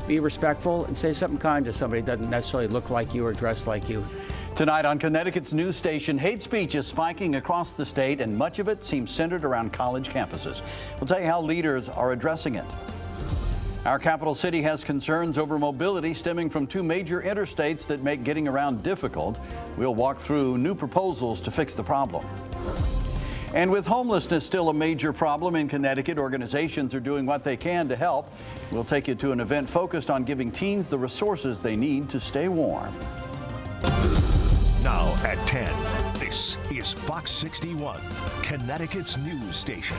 be respectful, and say something kind to somebody who doesn't necessarily look like you or dress like you. Tonight on Connecticut's news station, hate speech is spiking across the state, and much of it seems centered around college campuses. We'll tell you how leaders are addressing it. Our capital city has concerns over mobility stemming from two major interstates that make getting around difficult. We'll walk through new proposals to fix the problem. And with homelessness still a major problem in Connecticut, organizations are doing what they can to help. We'll take you to an event focused on giving teens the resources they need to stay warm. Now at 10, this is Fox 61, Connecticut's news station.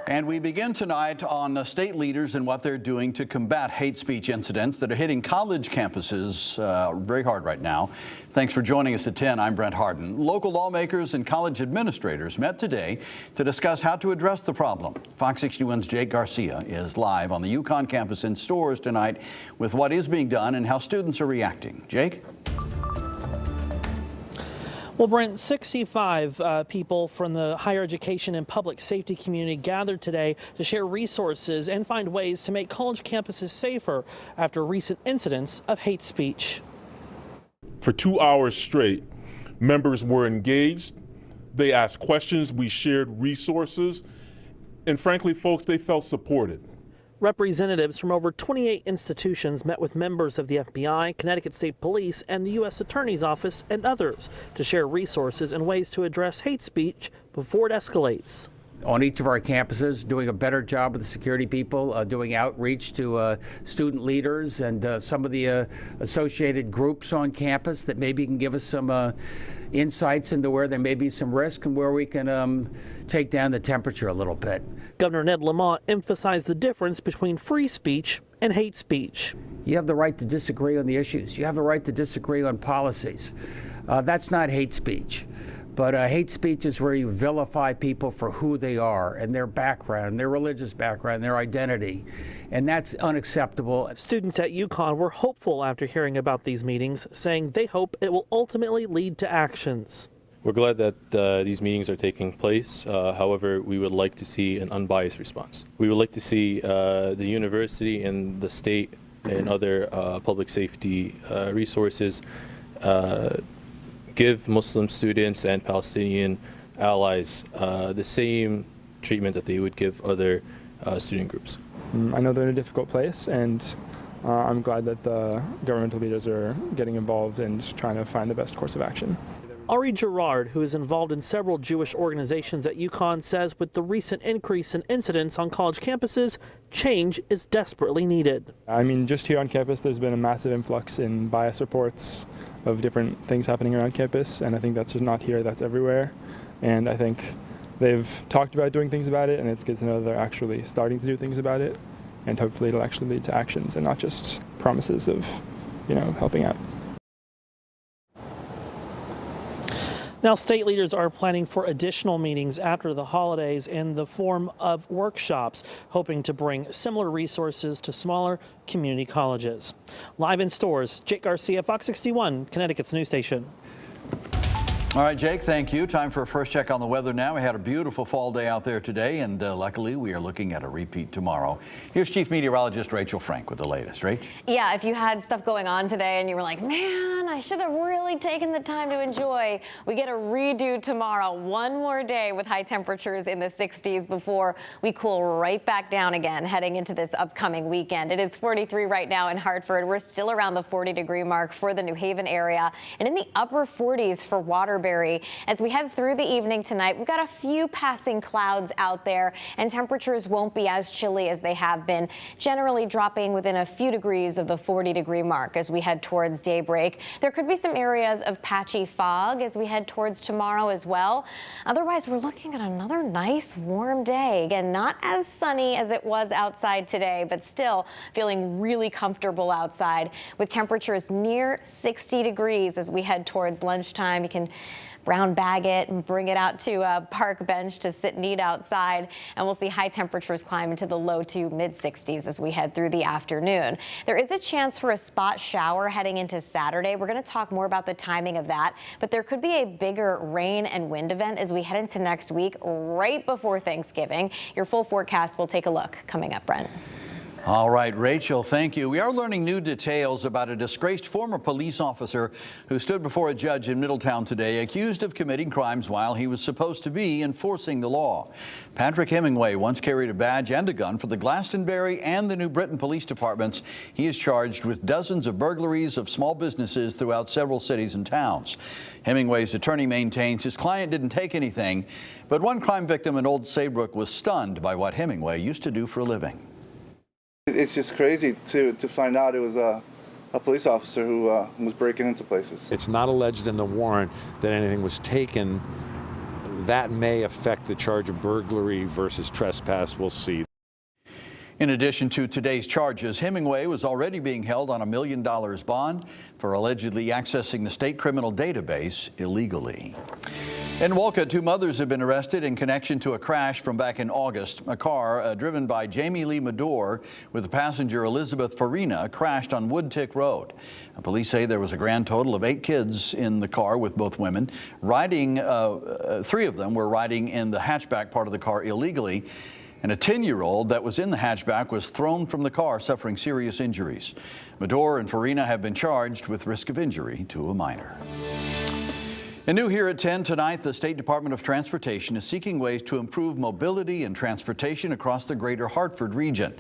And we begin tonight on state leaders and what they're doing to combat hate speech incidents that are hitting college campuses very hard right now. Thanks for joining us at 10. I'm Brent Harden. Local lawmakers and college administrators met today to discuss how to address the problem. Fox 61's Jake Garcia is live on the UConn campus in Stores tonight with what is being done and how students are reacting. Jake? Well, Brent, 65 people from the higher education and public safety community gathered today to share resources and find ways to make college campuses safer after recent incidents of hate speech. For 2 hours straight, members were engaged. They asked questions. We shared resources. And frankly, folks, they felt supported. Representatives from over 28 institutions met with members of the FBI, Connecticut State Police, and the U.S. Attorney's Office and others to share resources and ways to address hate speech before it escalates. On each of our campuses, doing a better job with the security people, doing outreach to student leaders and some of the associated groups on campus that maybe can give us some insights into where there may be some risk and where we can take down the temperature a little bit. Governor Ned Lamont emphasized the difference between free speech and hate speech. You have the right to disagree on the issues. You have the right to disagree on policies. That's not hate speech. But hate speech is where you vilify people for who they are and their background, their religious background, their identity. And that's unacceptable. Students at UConn were hopeful after hearing about these meetings, saying they hope it will ultimately lead to actions. We're glad that these meetings are taking place. However, we would like to see an unbiased response. We would like to see the university and the state and other public safety resources give Muslim students and Palestinian allies the same treatment that they would give other student groups. I know they're in a difficult place, and I'm glad that the governmental leaders are getting involved and trying to find the best course of action. Ari Gerard, who is involved in several Jewish organizations at UConn, says with the recent increase in incidents on college campuses, change is desperately needed. I mean, just here on campus, there's been a massive influx in bias reports of different things happening around campus, and I think that's just not here, that's everywhere. And I think they've talked about doing things about it, and it's good to know they're actually starting to do things about it, and hopefully it'll actually lead to actions and not just promises of, helping out. Now, state leaders are planning for additional meetings after the holidays in the form of workshops, hoping to bring similar resources to smaller community colleges. Live in Stores, Jake Garcia, Fox 61, Connecticut's news station. All right, Jake, thank you. Time for a first check on the weather now. We had a beautiful fall day out there today, and luckily we are looking at a repeat tomorrow. Here's Chief Meteorologist Rachel Frank with the latest. Rach? Yeah, if you had stuff going on today and you were like, man, I should have really taken the time to enjoy, we get a redo tomorrow. One more day with high temperatures in the 60s before we cool right back down again heading into this upcoming weekend. It is 43 right now in Hartford. We're still around the 40-degree mark for the New Haven area and in the upper 40s for Waterbury. As we head through the evening tonight, we've got a few passing clouds out there, and temperatures won't be as chilly as they have been, generally dropping within a few degrees of the 40-degree mark as we head towards daybreak. There could be some areas of patchy fog as we head towards tomorrow as well. Otherwise, we're looking at another nice warm day. Again, not as sunny as it was outside today, but still feeling really comfortable outside with temperatures near 60 degrees as we head towards lunchtime. You can brown bag it and bring it out to a park bench to sit and eat outside, and we'll see high temperatures climb into the low to mid 60s as we head through the afternoon. There is a chance for a spot shower heading into Saturday. We're going to talk more about the timing of that, but there could be a bigger rain and wind event as we head into next week right before Thanksgiving. Your full forecast, we'll take a look coming up, Brent. All right, Rachel, thank you. We are learning new details about a disgraced former police officer who stood before a judge in Middletown today, accused of committing crimes while he was supposed to be enforcing the law. Patrick Hemingway once carried a badge and a gun for the Glastonbury and the New Britain police departments. He is charged with dozens of burglaries of small businesses throughout several cities and towns. Hemingway's attorney maintains his client didn't take anything, but one crime victim in Old Saybrook was stunned by what Hemingway used to do for a living. It's just crazy to find out it was a police officer who was breaking into places. It's not alleged in the warrant that anything was taken. That may affect the charge of burglary versus trespass. We'll see. In addition to today's charges, Hemingway was already being held on $1 million bond for allegedly accessing the state criminal database illegally. In Walcott, 2 mothers have been arrested in connection to a crash from back in August. A car driven by Jamie Lee Medore with the passenger Elizabeth Farina crashed on Woodtick Road. Police say there was a grand total of 8 kids in the car with both women. Riding, 3 of them were riding in the hatchback part of the car illegally, and a 10-year-old that was in the hatchback was thrown from the car, suffering serious injuries. Medore and Farina have been charged with risk of injury to a minor. And new here at 10 tonight, the State Department of Transportation is seeking ways to improve mobility and transportation across the greater Hartford region.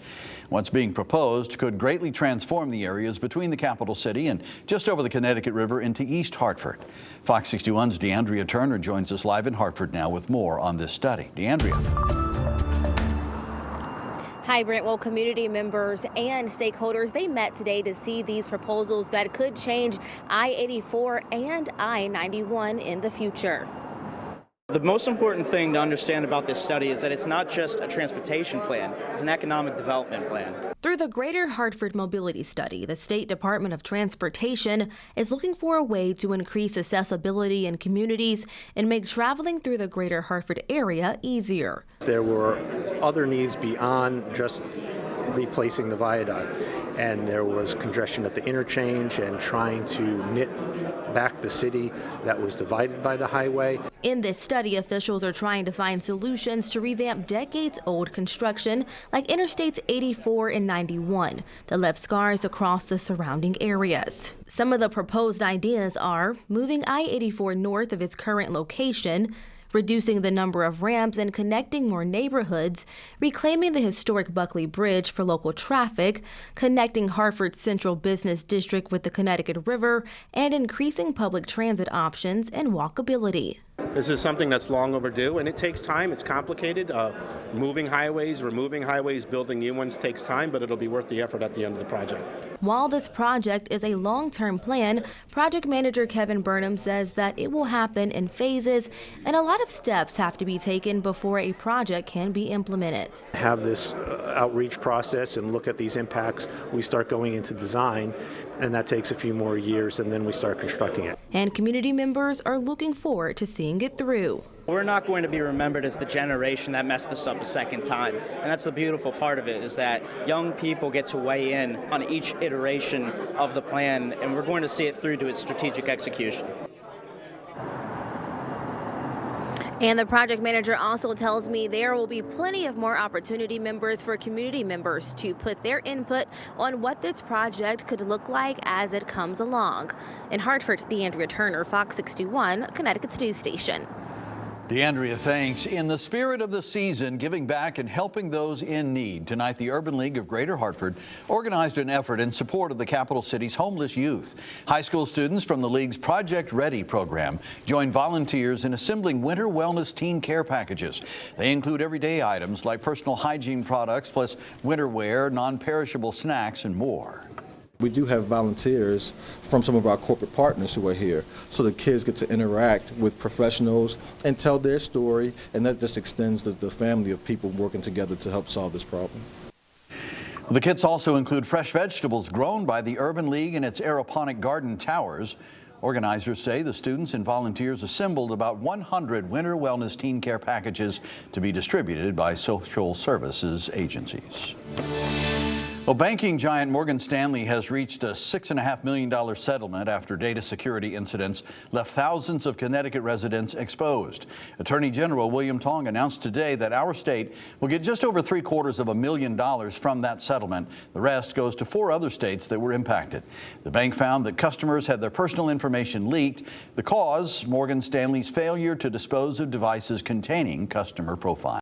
What's being proposed could greatly transform the areas between the capital city and just over the Connecticut River into East Hartford. Fox 61's DeAndrea Turner joins us live in Hartford now with more on this study. DeAndrea. Hi, Brent. Well, community members and stakeholders, they met today to see these proposals that could change I-84 and I-91 in the future. The most important thing to understand about this study is that it's not just a transportation plan, it's an economic development plan. Through the Greater Hartford Mobility Study, the State Department of Transportation is looking for a way to increase accessibility in communities and make traveling through the Greater Hartford area easier. There were other needs beyond just replacing the viaduct, and there was congestion at the interchange and trying to knit back the city that was divided by the highway. In this study, officials are trying to find solutions to revamp decades-old construction like Interstates 84 and 91 that left scars across the surrounding areas. Some of the proposed ideas are moving I-84 north of its current location, reducing the number of ramps and connecting more neighborhoods, reclaiming the historic Buckley Bridge for local traffic, connecting Hartford's central business district with the Connecticut River, and increasing public transit options and walkability. This is something that's long overdue, and it takes time. It's complicated. Moving highways, removing highways, building new ones takes time, but it'll be worth the effort at the end of the project. While this project is a long-term plan, project manager Kevin Burnham says that it will happen in phases and a lot of steps have to be taken before a project can be implemented. Have this outreach process and look at these impacts. We start going into design, and that takes a few more years, and then we start constructing it. And community members are looking forward to seeing it through. We're not going to be remembered as the generation that messed this up a second time. And that's the beautiful part of it, is that young people get to weigh in on each iteration of the plan, and we're going to see it through to its strategic execution. And the project manager also tells me there will be plenty of more opportunity members for community members to put their input on what this project could look like as it comes along. In Hartford, DeAndrea Turner, Fox 61, Connecticut's news station. DeAndrea, thanks. In the spirit of the season, giving back and helping those in need, tonight the Urban League of Greater Hartford organized an effort in support of the capital city's homeless youth. High school students from the league's Project Ready program joined volunteers in assembling winter wellness teen care packages. They include everyday items like personal hygiene products, plus winter wear, non-perishable snacks, and more. We do have volunteers from some of our corporate partners who are here, so the kids get to interact with professionals and tell their story, and that just extends the family of people working together to help solve this problem. The kits also include fresh vegetables grown by the Urban League in its aeroponic garden towers. Organizers say the students and volunteers assembled about 100 winter wellness teen care packages to be distributed by social services agencies. Well, banking giant Morgan Stanley has reached a $6.5 million settlement after data security incidents left thousands of Connecticut residents exposed. Attorney General William Tong announced today that our state will get just over $750,000 from that settlement. The rest goes to 4 other states that were impacted. The bank found that customers had their personal information leaked. The cause, Morgan Stanley's failure to dispose of devices containing customer profiles.